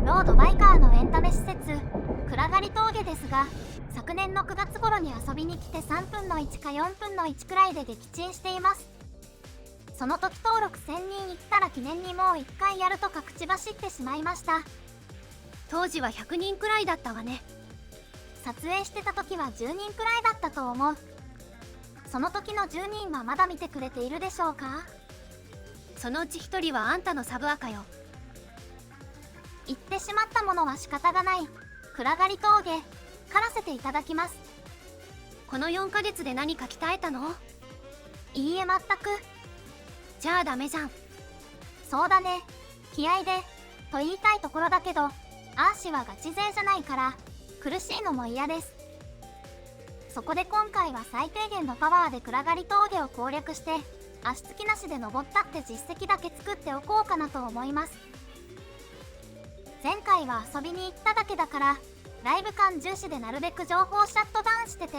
ロードバイカーのエンタメ施設暗がり峠ですが、昨年の9月頃に遊びに来て3分の1か4分の1くらいで撃沈しています。その時登録1000人いったら記念にもう1回やるとか口走ってしまいました。当時は100人くらいだったわね。撮影してた時は10人くらいだったと思う。その時の10人はまだ見てくれているでしょうか？そのうち1人はあんたのサブアカよ。言ってしまったものは仕方がない。暗がり峠狩らせていただきます。この4ヶ月で何か鍛えたの？いいえ、全く。じゃあダメじゃん。そうだね、気合でと言いたいところだけど、アーシはガチ勢じゃないから苦しいのも嫌です。そこで今回は最低限のパワーで暗がり峠を攻略して、足つきなしで登ったって実績だけ作っておこうかなと思います。前回は遊びに行っただけだから、ライブ感重視でなるべく情報シャットダウンしてて、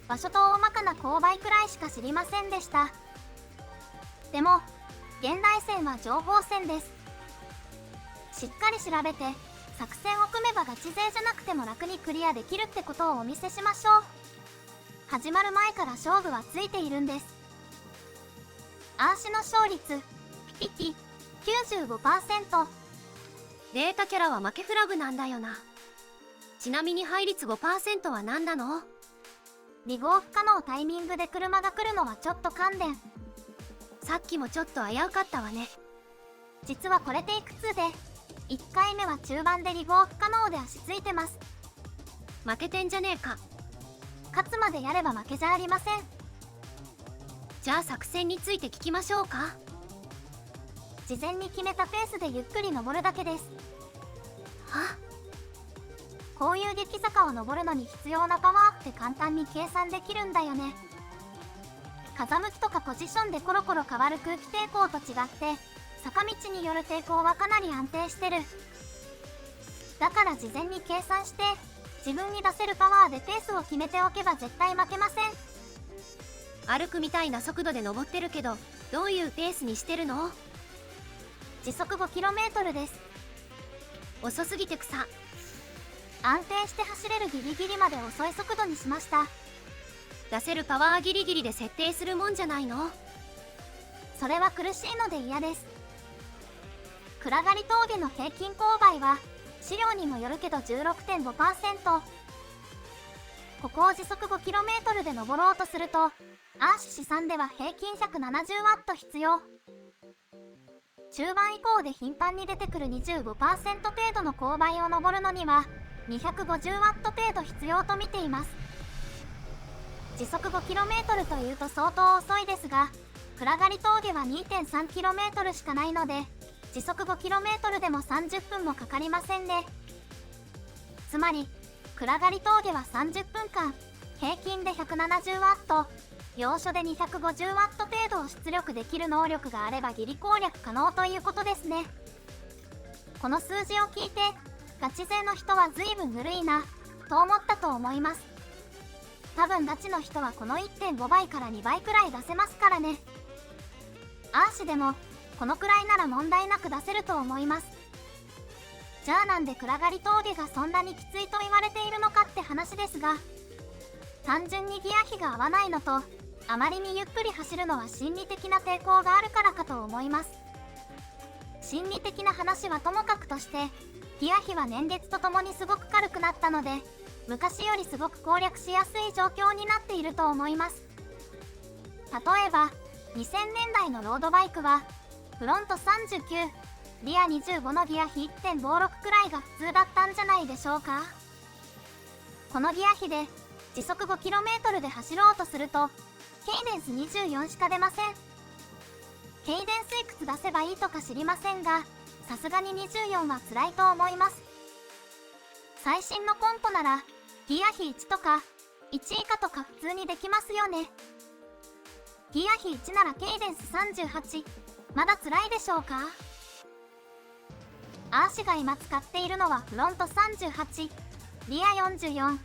場所と大まかな勾配くらいしか知りませんでした。でも現代戦は情報戦です。しっかり調べて作戦を組めばガチ勢じゃなくても楽にクリアできるってことをお見せしましょう。始まる前から勝負はついているんです。アーシの勝率ピピ 95%。 データキャラは負けフラグなんだよな。ちなみに倍率 5% は何なの？離合不可能タイミングで車が来るのはちょっと関連。さっきもちょっと危うかったわね。実はこれテイク2で1回目は中盤で離合不可能で足ついてます。負けてんじゃねえか。勝つまでやれば負けじゃありません。じゃあ作戦について聞きましょうか。事前に決めたペースでゆっくり登るだけです。は？こういう激坂を登るのに必要なパワーって簡単に計算できるんだよね。風向きとかポジションでコロコロ変わる空気抵抗と違って、坂道による抵抗はかなり安定してる。だから事前に計算して自分に出せるパワーでペースを決めておけば絶対負けません。歩くみたいな速度で登ってるけど、どういうペースにしてるの？時速 5km です。遅すぎて草。安定して走れるギリギリまで遅い速度にしました。出せるパワーギリギリで設定するもんじゃないの？それは苦しいので嫌です。暗がり峠の平均勾配は資料にもよるけど 16.5%。 ここを時速 5km で登ろうとすると、アーシ試算では平均 170W 必要。中盤以降で頻繁に出てくる 25% 程度の勾配を登るのには 250W 程度必要と見ています。時速 5km というと相当遅いですが、暗がり峠は 2.3km しかないので、時速 5km でも30分もかかりませんね。つまり暗がり峠は30分間平均で 170W、 要所で 250W 程度を出力できる能力があればギリ攻略可能ということですね。この数字を聞いてガチ勢の人は随分ぬるいなと思ったと思います。多分ガチの人はこの 1.5 倍から2倍くらい出せますからね。アーシでもこのくらいなら問題なく出せると思います。じゃあなんで暗がり峠がそんなにきついと言われているのかって話ですが、単純にギア比が合わないのと、あまりにゆっくり走るのは心理的な抵抗があるからかと思います。心理的な話はともかくとして、ギア比は年月とともにすごく軽くなったので、昔よりすごく攻略しやすい状況になっていると思います。例えば2000年代のロードバイクはフロント39、リア25のギア比 1.56 くらいが普通だったんじゃないでしょうか。このギア比で時速 5km で走ろうとするとケイデンス24しか出ません。ケイデンスいくつ出せばいいとか知りませんが、さすがに24は辛いと思います。最新のコンポならギア比1とか1以下とか普通にできますよね。ギア比1ならケイデンス38、まだ辛いでしょうか。アーシが今使っているのはフロント38、リア44、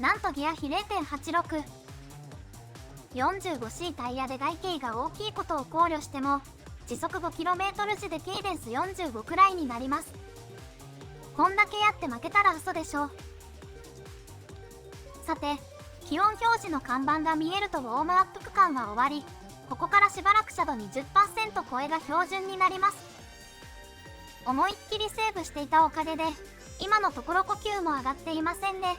なんとギア比 0.86。45C タイヤで外径が大きいことを考慮しても時速 5km 時でケイデンス45くらいになります。こんだけやって負けたら嘘でしょ。さて、気温表示の看板が見えるとウォームアップ区間は終わり、ここからしばらく斜度 20% 超えが標準になります。思いっきりセーブしていたおかげで、今のところ呼吸も上がっていませんね。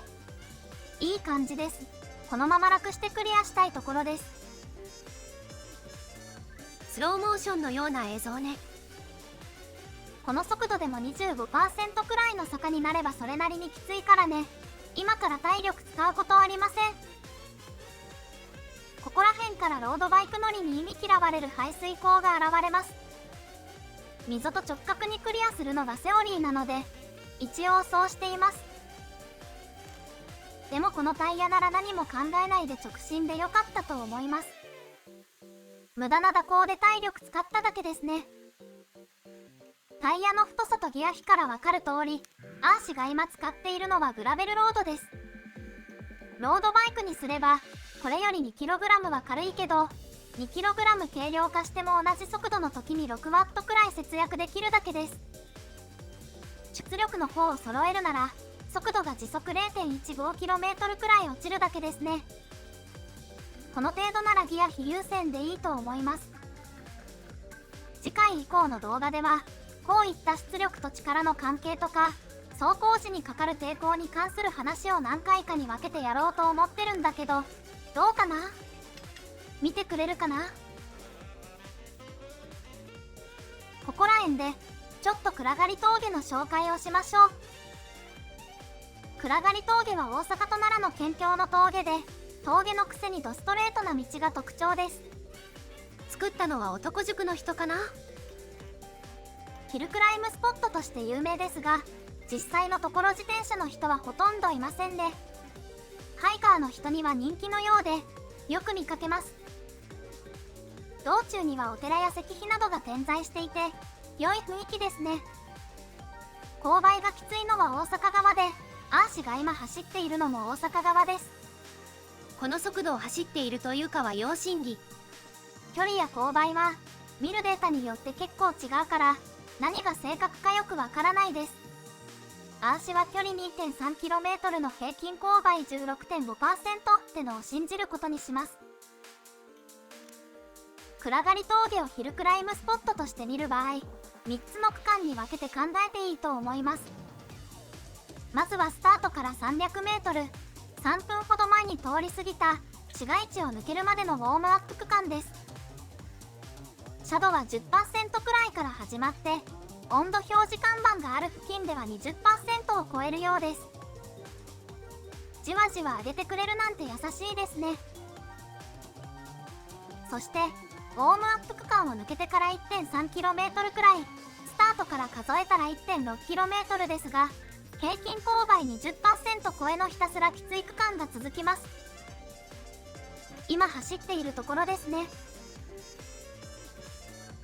いい感じです。このまま楽してクリアしたいところです。スローモーションのような映像ね。この速度でも 25% くらいの坂になればそれなりにきついからね。今から体力使うことありません。ここら辺からロードバイク乗りに忌み嫌われる排水溝が現れます。溝と直角にクリアするのがセオリーなので、一応そうしています。でもこのタイヤなら何も考えないで直進でよかったと思います。無駄な蛇行で体力使っただけですね。タイヤの太さとギア比からわかる通り、アーシが今使っているのはグラベルロードです。ロードバイクにすれば、これより 2kg は軽いけど、2kg 軽量化しても同じ速度の時に 6W くらい節約できるだけです。出力の方を揃えるなら、速度が時速 0.15km くらい落ちるだけですね。この程度ならギア比優先でいいと思います。次回以降の動画では、こういった出力と力の関係とか、走行時にかかる抵抗に関する話を何回かに分けてやろうと思ってるんだけど、どうかな？見てくれるかな？ここら辺で、ちょっと暗がり峠の紹介をしましょう。暗がり峠は大阪と奈良の県境の峠で、峠のくせにドストレートな道が特徴です。作ったのは男塾の人かな。ヒルクライムスポットとして有名ですが、実際のところ自転車の人はほとんどいませんね。ハイカーの人には人気のようで、よく見かけます。道中にはお寺や石碑などが点在していて、良い雰囲気ですね。勾配がきついのは大阪側で、アーシが今走っているのも大阪側です。この速度を走っているというかは要審議。距離や勾配は、見るデータによって結構違うから、何が正確かよくわからないです。アーシは距離 2.3km の平均勾配 16.5% ってのを信じることにします。暗がり峠をヒルクライムスポットとして見る場合、3つの区間に分けて考えていいと思います。まずはスタートから 300m、3分ほど前に通り過ぎた市街地を抜けるまでのウォームアップ区間です。斜度は 10% くらいから始まって、温度表示看板がある付近では 20% を超えるようです。じわじわ上げてくれるなんて優しいですね。そして、ウォームアップ区間を抜けてから 1.3km くらい、スタートから数えたら 1.6km ですが、平均勾配 20% 超えのひたすらきつい区間が続きます。今走っているところですね。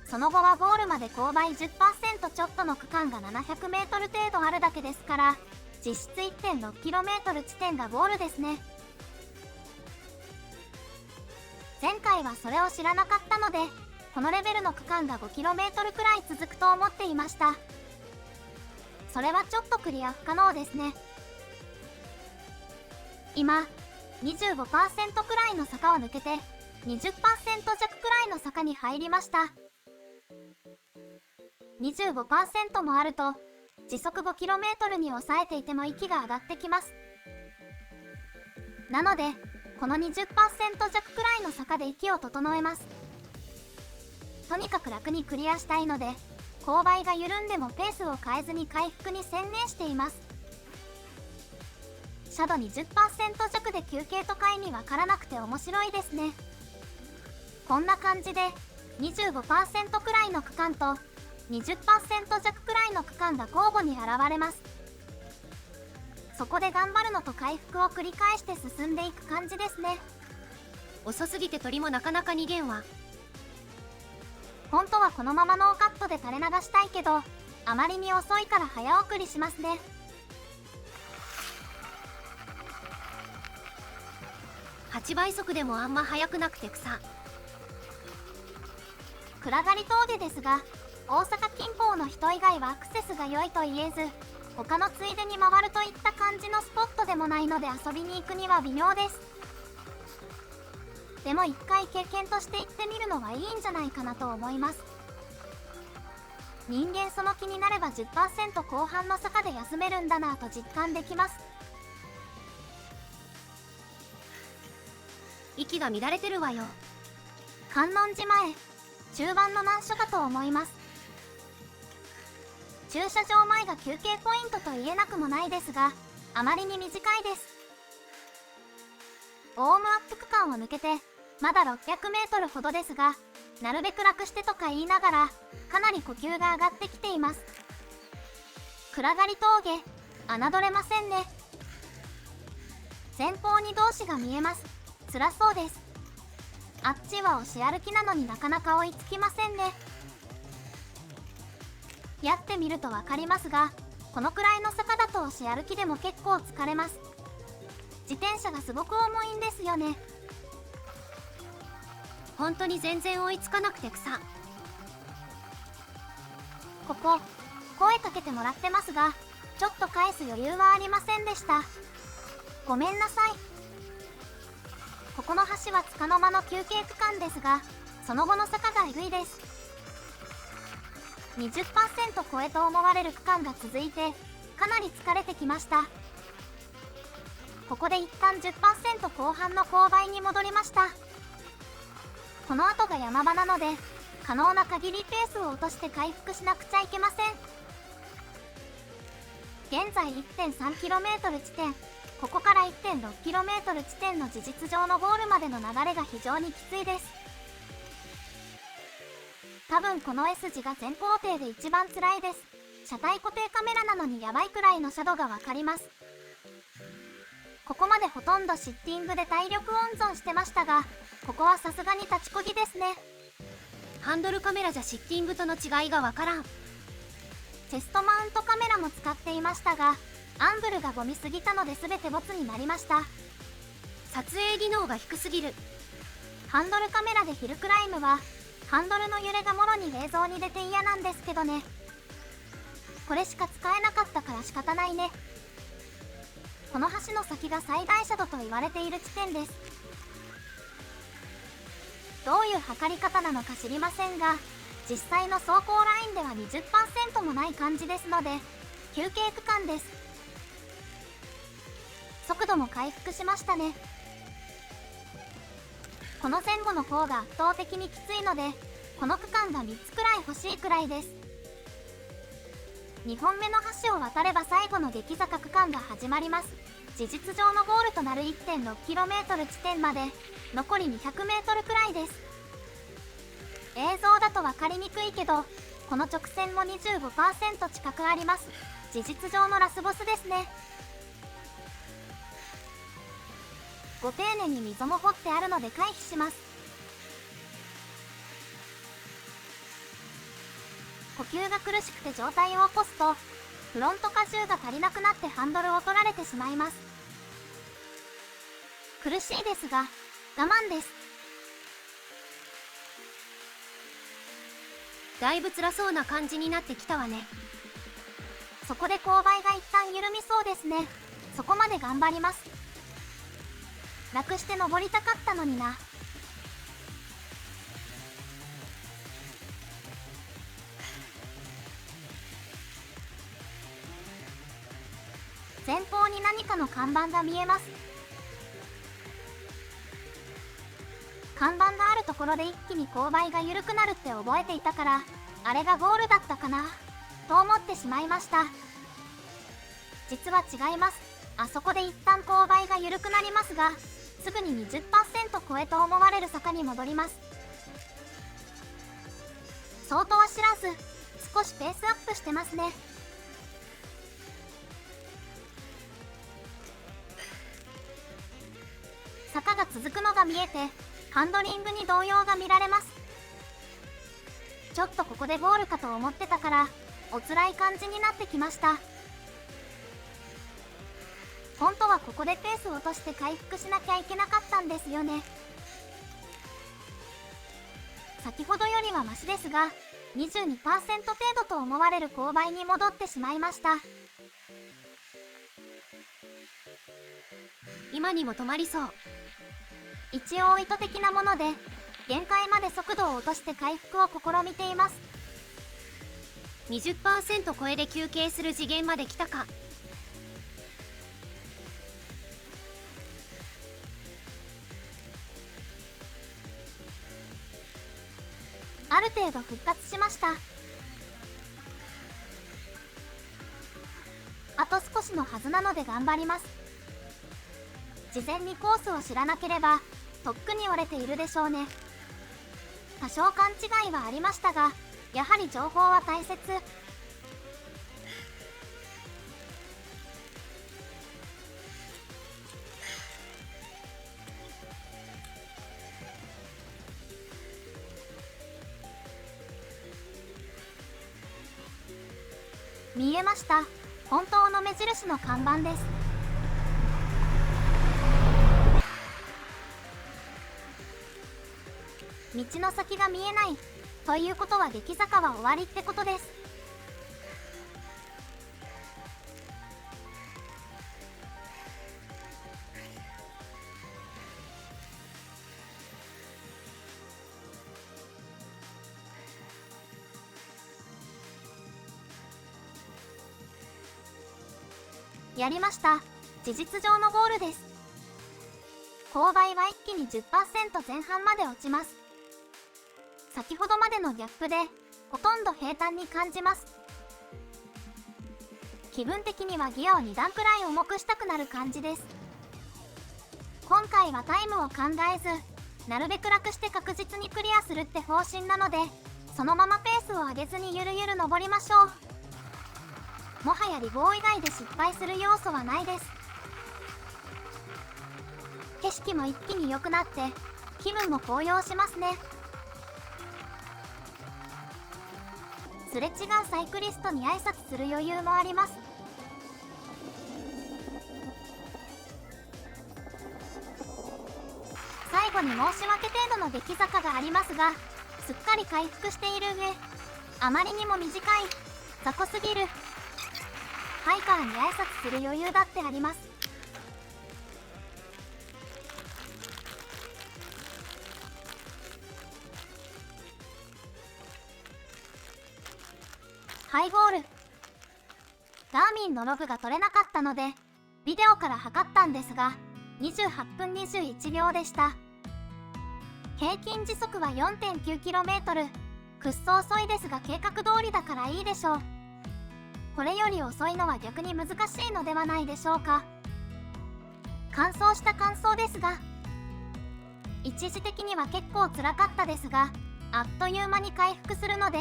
その後はゴールまで勾配 10% ちょっとの区間が 700m 程度あるだけですから、実質 1.6km 地点がゴールですね。前回はそれを知らなかったので、このレベルの区間が 5km くらい続くと思っていました。それはちょっとクリア不可能ですね。今、25% くらいの坂を抜けて、20% 弱くらいの坂に入りました。25% もあると、時速 5km に抑えていても息が上がってきます。なので、この 20% 弱くらいの坂で息を整えます。とにかく楽にクリアしたいので、勾配が緩んでもペースを変えずに回復に専念しています。斜度 20% 弱で休憩とか意味わからなくて面白いですね。こんな感じで、25% くらいの区間と、20% 弱くらいの区間が交互に現れます。そこで頑張るのと回復を繰り返して進んでいく感じですね。遅すぎて鳥もなかなか逃げんわ。本当はこのままノーカットで垂れ流したいけど、あまりに遅いから早送りしますね。8倍速でもあんま速くなくて草。暗がり峠ですが、大阪近郊の人以外はアクセスが良いと言えず、他のついでに回るといった感じのスポットでもないので遊びに行くには微妙です。でも一回経験として行ってみるのはいいんじゃないかなと思います。人間その気になれば 10% 後半の坂で休めるんだなぁと実感できます。息が乱れてるわよ。観音寺前、中盤の難所かと思います。駐車場前が休憩ポイントと言えなくもないですが、あまりに短いです。ウォームアップ区間を抜けてまだ600メートルほどですが、なるべく楽してとか言いながらかなり呼吸が上がってきています。暗がり峠、侮れませんね。前方に同志が見えます。辛そうです。あっちは押し歩きなのになかなか追いつきませんね。やってみると分かりますが、このくらいの坂だと押し歩きでも結構疲れます。自転車がすごく重いんですよね。本当に全然追いつかなくて草。ここ、声かけてもらってますが、ちょっと返す余裕はありませんでした。ごめんなさい。ここの橋は束の間の休憩区間ですが、その後の坂がえぐいです。20% 超えと思われる区間が続いて、かなり疲れてきました。ここで一旦 10% 後半の勾配に戻りました。この後が山場なので、可能な限りペースを落として回復しなくちゃいけません。現在 1.3km 地点、ここから 1.6km 地点の事実上のゴールまでの流れが非常にきついです。多分この S 字が全工程で一番辛いです。車体固定カメラなのにやばいくらいのシャドウがわかります。ここまでほとんどシッティングで体力温存してましたが、ここはさすがに立ちこぎですね。ハンドルカメラじゃシッティングとの違いがわからん。チェストマウントカメラも使っていましたが、アングルがゴミすぎたので全てボツになりました。撮影技能が低すぎる。ハンドルカメラでヒルクライムはハンドルの揺れがもろに映像に出て嫌なんですけどね。これしか使えなかったから仕方ないね。この橋の先が最大斜度と言われている地点です。どういう測り方なのか知りませんが、実際の走行ラインでは 20% もない感じですので、休憩区間です。速度も回復しましたね。この前後の方が圧倒的にきついので、この区間が3つくらい欲しいくらいです。2本目の橋を渡れば最後の激坂区間が始まります。事実上のゴールとなる 1.6km 地点まで残り 200m くらいです。映像だと分かりにくいけど、この直線も 25% 近くあります。事実上のラスボスですね。ご丁寧に溝も掘ってあるので回避します。呼吸が苦しくて状態を起こすと、フロント荷重が足りなくなってハンドルを取られてしまいます。苦しいですが、我慢です。だいぶ辛そうな感じになってきたわね。そこで勾配が一旦緩みそうですね。そこまで頑張ります。楽して登りたかったのにな。前方に何かの看板が見えます。看板があるところで一気に勾配が緩くなるって覚えていたから、あれがゴールだったかなと思ってしまいました。実は違います。あそこで一旦勾配が緩くなりますが、すぐに 20% 超えと思われる坂に戻ります。そうとは知らず、少しペースアップしてますね。坂が続くのが見えて、ハンドリングに動揺が見られます。ちょっとここでゴールかと思ってたから、お辛い感じになってきました。本当はここでペースを落として回復しなきゃいけなかったんですよね。先ほどよりはマシですが、22% 程度と思われる勾配に戻ってしまいました。今にも止まりそう。一応意図的なもので、限界まで速度を落として回復を試みています。20% 超えで休憩する次元まで来たか。ある程度復活しました。あと少しのはずなので頑張ります。事前にコースを知らなければとっくに折れているでしょうね。多少勘違いはありましたが、やはり情報は大切。見えました。本当の目印の看板です。道の先が見えない。ということは出来坂は終わりってことです。やりました。事実上のゴールです。勾配は一気に 10% 前半まで落ちます。先ほどまでのギャップでほとんど平坦に感じます。気分的にはギアを2段くらい重くしたくなる感じです。今回はタイムを考えず、なるべく楽して確実にクリアするって方針なので、そのままペースを上げずにゆるゆる登りましょう。もはやリボー以外で失敗する要素はないです。景色も一気に良くなって気分も高揚しますね。すれ違うサイクリストに挨拶する余裕もあります。最後に申し訳程度の出来坂がありますが、すっかり回復している上、あまりにも短い、雑魚すぎるハイカーに挨拶する余裕だってあります。ハイゴール。ガーミンのログが取れなかったのでビデオから測ったんですが、28分21秒でした。平均時速は 4.9km。 くっそ遅いですが計画通りだからいいでしょう。これより遅いのは逆に難しいのではないでしょうか。完走した感想ですが、一時的には結構辛かったですが、あっという間に回復するので、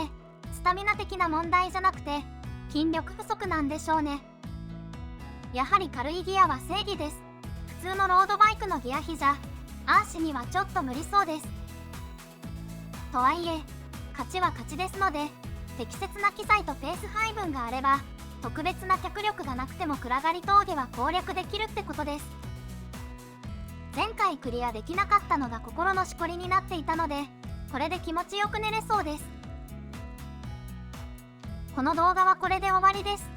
スタミナ的な問題じゃなくて筋力不足なんでしょうね。やはり軽いギアは正義です。普通のロードバイクのギア比じゃアーシにはちょっと無理そうです。とはいえ勝ちは勝ちですので、適切な機材とペース配分があれば特別な脚力がなくても暗がり峠は攻略できるってことです。前回クリアできなかったのが心のしこりになっていたので、これで気持ちよく寝れそうです。この動画はこれで終わりです。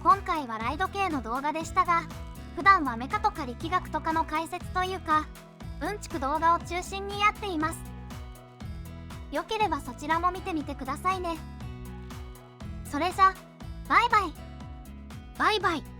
今回はライド系の動画でしたが、普段はメカとか力学とかの解説というかうんちく動画を中心にやっています。よければそちらも見てみてくださいね。それじゃバイバイ。バイバイ。